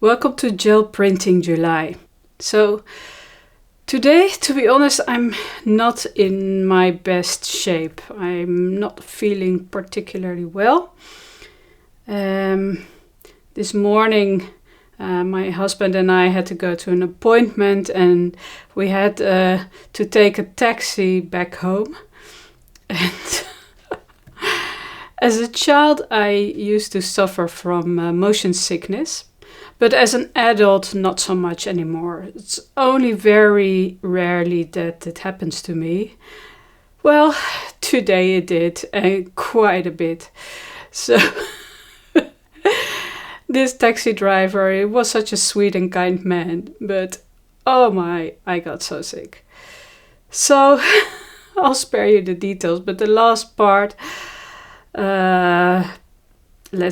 Welcome to Gel Printing July. So today, to be honest, I'm not in my best shape. I'm not feeling particularly well. This morning my husband and I had to go to an appointment and we had to take a taxi back home. And as a child I used to suffer from motion sickness. But as an adult, not so much anymore. It's only very rarely that it happens to me. Well, today it did, and quite a bit. So, this taxi driver, he was such a sweet and kind man, but oh my, I got so sick. So, I'll spare you the details, but the last part, let's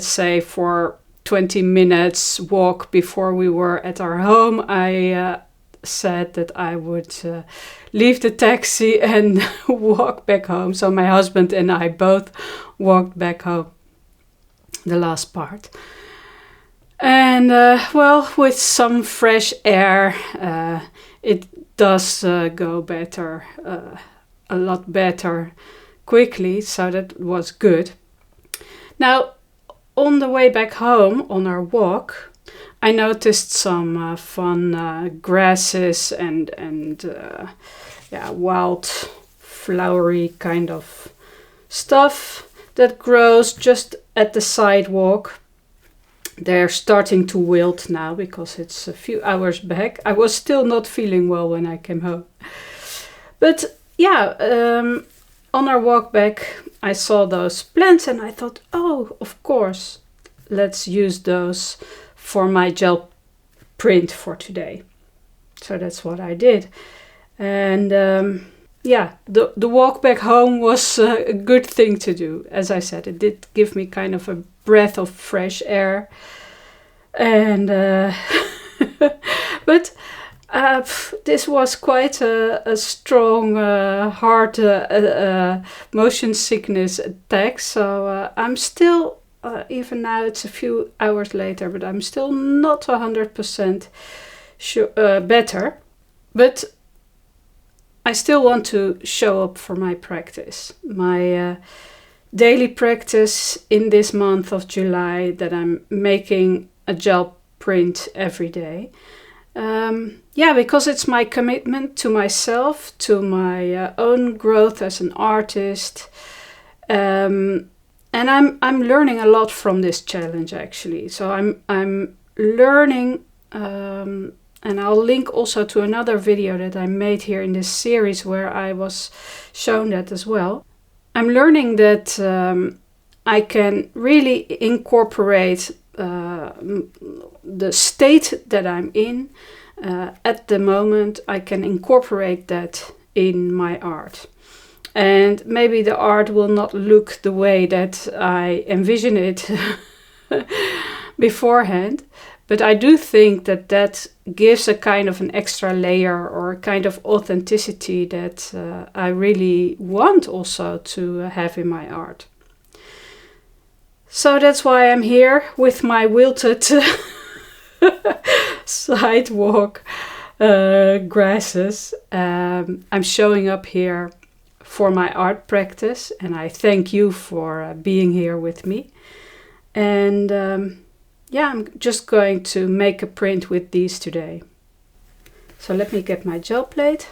say for 20 minutes walk before we were at our home, I said that I would leave the taxi and walk back home. So my husband and I both walked back home, the last part. And well, with some fresh air, it does go better, a lot better quickly, so that was good. Now, on the way back home, on our walk, I noticed some fun grasses and wild flowery kind of stuff that grows just at the sidewalk. They're starting to wilt now because it's a few hours back. I was still not feeling well when I came home. But yeah, on our walk back, I saw those plants and I thought, oh, of course, let's use those for my gel print for today. So that's what I did. And yeah, the walk back home was a good thing to do. As I said, it did give me kind of a breath of fresh air. And but this was quite a strong, hard motion sickness attack. So I'm still, even now it's a few hours later, but I'm still not 100% sure, better. But I still want to show up for my practice. My daily practice in this month of July, that I'm making a gel print every day. Yeah, because it's my commitment to myself, to my own growth as an artist, and I'm learning a lot from this challenge actually. So I'm learning, and I'll link also to another video that I made here in this series where I was shown that as well. I'm learning that I can really incorporate the state that I'm in at the moment. I can incorporate that in my art. And maybe the art will not look the way that I envision it beforehand, but I do think that that gives a kind of an extra layer or a kind of authenticity that I really want also to have in my art. So that's why I'm here with my wilted sidewalk grasses. I'm showing up here for my art practice, and I thank you for being here with me. And yeah, I'm just going to make a print with these today. So let me get my gel plate.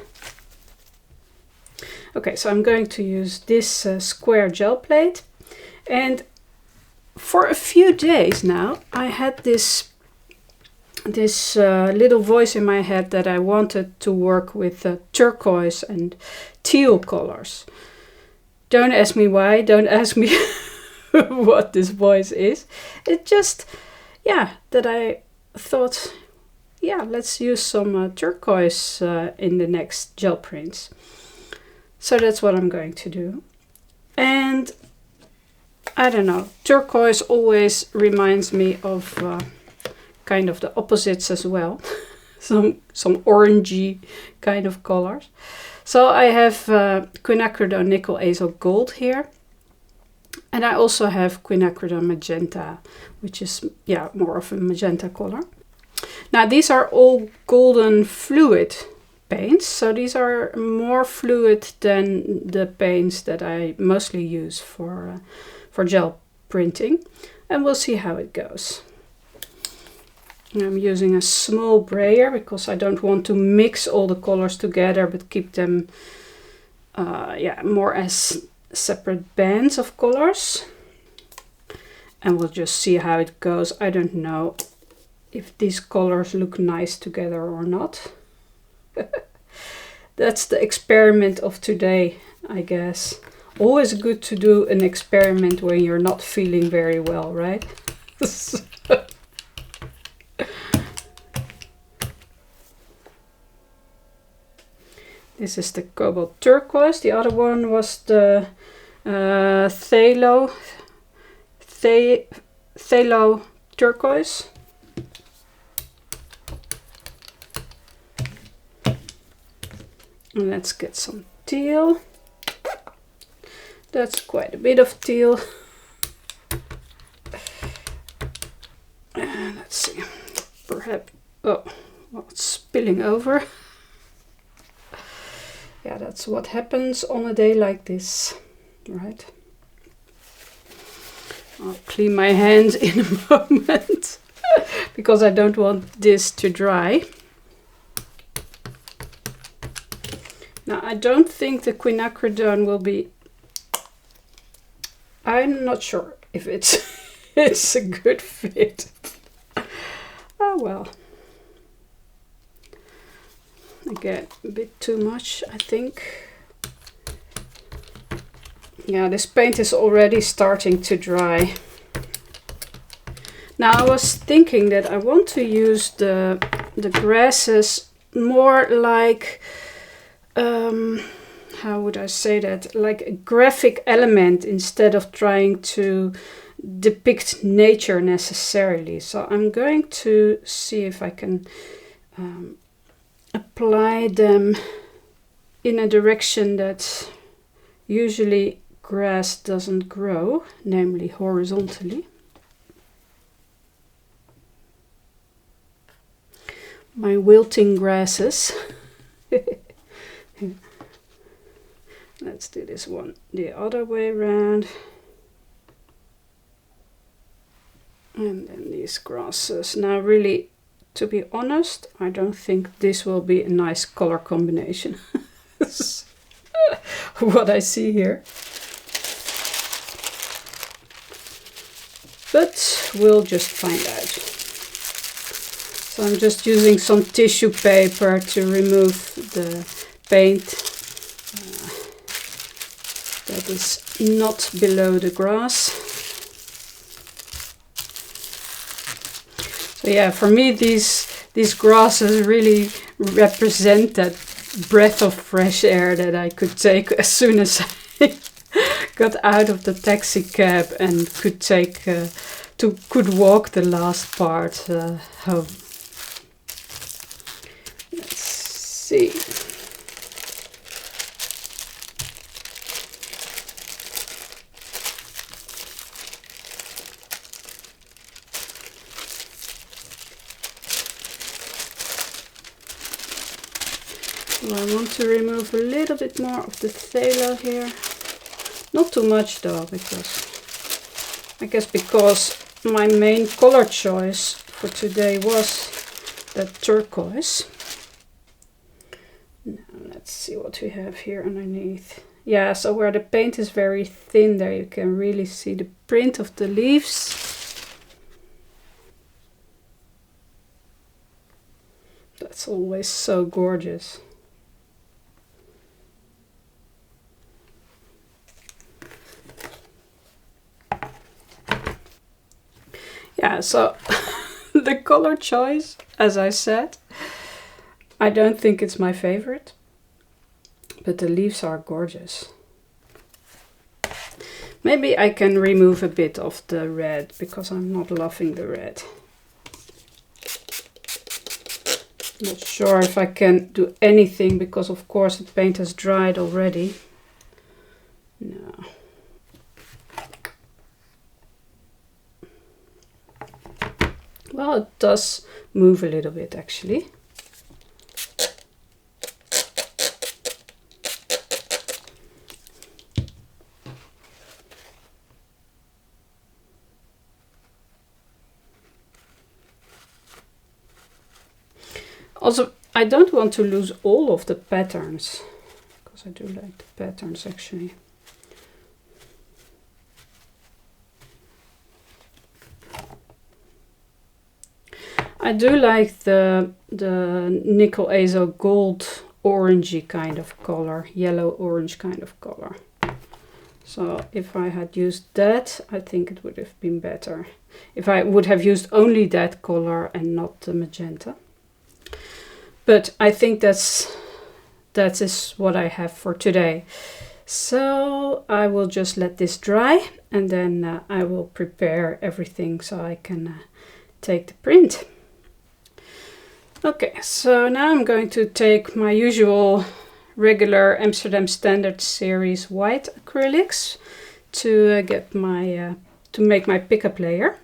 Okay, so I'm going to use this square gel plate, and for a few days now I had this little voice in my head that I wanted to work with turquoise and teal colors. Don't ask me why, don't ask me what this voice is. It just, yeah, that I thought, yeah, let's use some turquoise in the next gel prints. So that's what I'm going to do. And I don't know, turquoise always reminds me of kind of the opposites as well. some orangey kind of colors. So I have quinacridone nickel azo gold here. And I also have quinacridone magenta, which is, yeah, more of a magenta color. Now these are all golden fluid paints, so these are more fluid than the paints that I mostly use for gel printing, and we'll see how it goes. I'm using a small brayer because I don't want to mix all the colors together, but keep them more as separate bands of colors. And we'll just see how it goes. I don't know if these colors look nice together or not. That's the experiment of today, I guess. Always good to do an experiment when you're not feeling very well, right? This is the cobalt turquoise. The other one was the phthalo turquoise. And let's get some teal. That's quite a bit of teal. Let's see. Perhaps, oh, well, it's spilling over. Yeah, that's what happens on a day like this, right? I'll clean my hands in a moment because I don't want this to dry. Now, I don't think the quinacridone will be... I'm not sure if it's a good fit. Oh well. Again, a bit too much, I think. Yeah, this paint is already starting to dry. Now I was thinking that I want to use the grasses more like, how would I say that? Like a graphic element instead of trying to depict nature necessarily. So I'm going to see if I can apply them in a direction that usually grass doesn't grow, namely horizontally. My wilting grasses. Let's do this one the other way around. And then these grasses. Now really, to be honest, I don't think this will be a nice color combination. What I see here. But we'll just find out. So I'm just using some tissue paper to remove the paint that is not below the grass. So yeah, for me these grasses really represent that breath of fresh air that I could take as soon as I got out of the taxi cab and could walk the last part home. Let's see. I want to remove a little bit more of the phthalo here. Not too much though, because my main color choice for today was that turquoise. Now let's see what we have here underneath. Yeah, so where the paint is very thin there, you can really see the print of the leaves. That's always so gorgeous. Yeah, so the color choice, as I said, I don't think it's my favorite, but the leaves are gorgeous. Maybe I can remove a bit of the red because I'm not loving the red. Not sure if I can do anything because of course the paint has dried already. No. Well, it does move a little bit actually. Also, I don't want to lose all of the patterns, because I do like the patterns actually. I do like the nickel azo gold orangey kind of color, yellow orange kind of color. So if I had used that, I think it would have been better. If I would have used only that color and not the magenta. But I think that is what I have for today. So I will just let this dry, and then I will prepare everything so I can take the print. Okay, so now I'm going to take my usual regular Amsterdam Standard Series white acrylics to get my to make my pickup layer.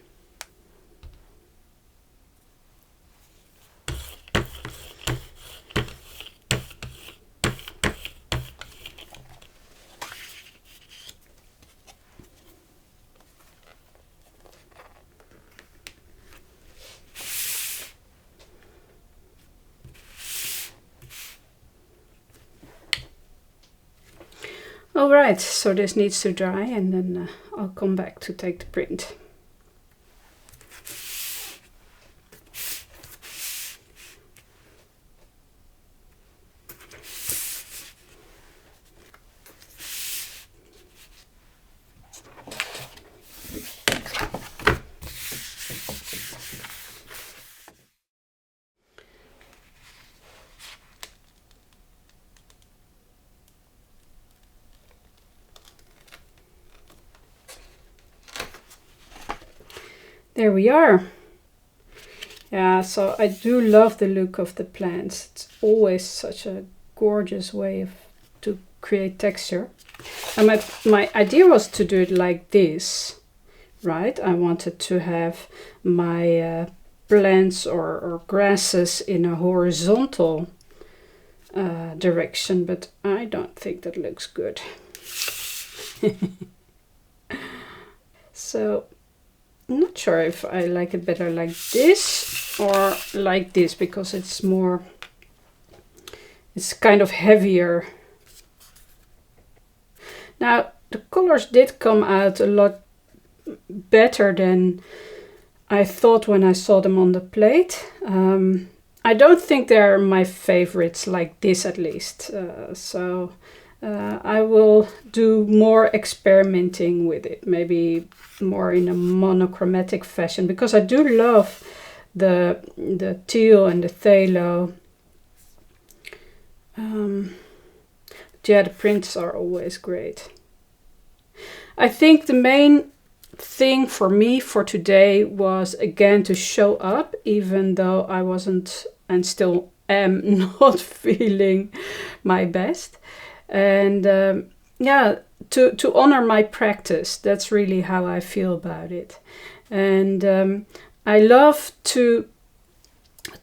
Alright, so this needs to dry, and then I'll come back to take the print. There we are. Yeah, so I do love the look of the plants. It's always such a gorgeous way to create texture. And my idea was to do it like this, right? I wanted to have my plants or grasses in a horizontal direction, but I don't think that looks good. So I'm not sure if I like it better like this or like this, because it's kind of heavier. Now the colors did come out a lot better than I thought when I saw them on the plate. I don't think they're my favorites like this, at least. I will do more experimenting with it, maybe more in a monochromatic fashion, because I do love the teal and the phthalo. Yeah, the prints are always great. I think the main thing for me for today was again to show up, even though I wasn't and still am not feeling my best. And yeah, to honor my practice. That's really how I feel about it. And I love to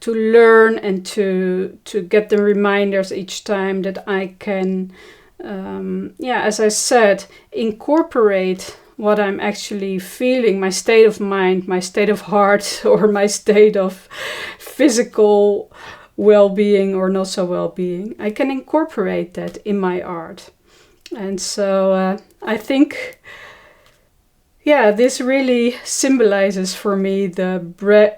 learn and to get the reminders each time that I can, yeah, as I said, incorporate what I'm actually feeling, my state of mind, my state of heart, or my state of physical well-being or not so well-being. I can incorporate that in my art. And so I think, yeah, this really symbolizes for me the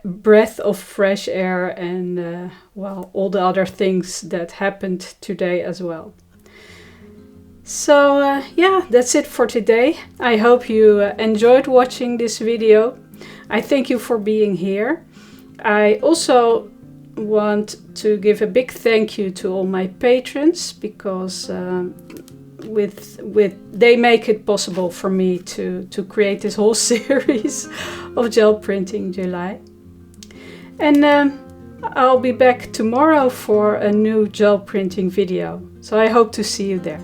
breath of fresh air and, well, all the other things that happened today as well. So yeah, that's it for today. I hope you enjoyed watching this video. I thank you for being here. I also want to give a big thank you to all my patrons, because they make it possible for me to create this whole series of gel printing July. And I'll be back tomorrow for a new gel printing video. So I hope to see you there.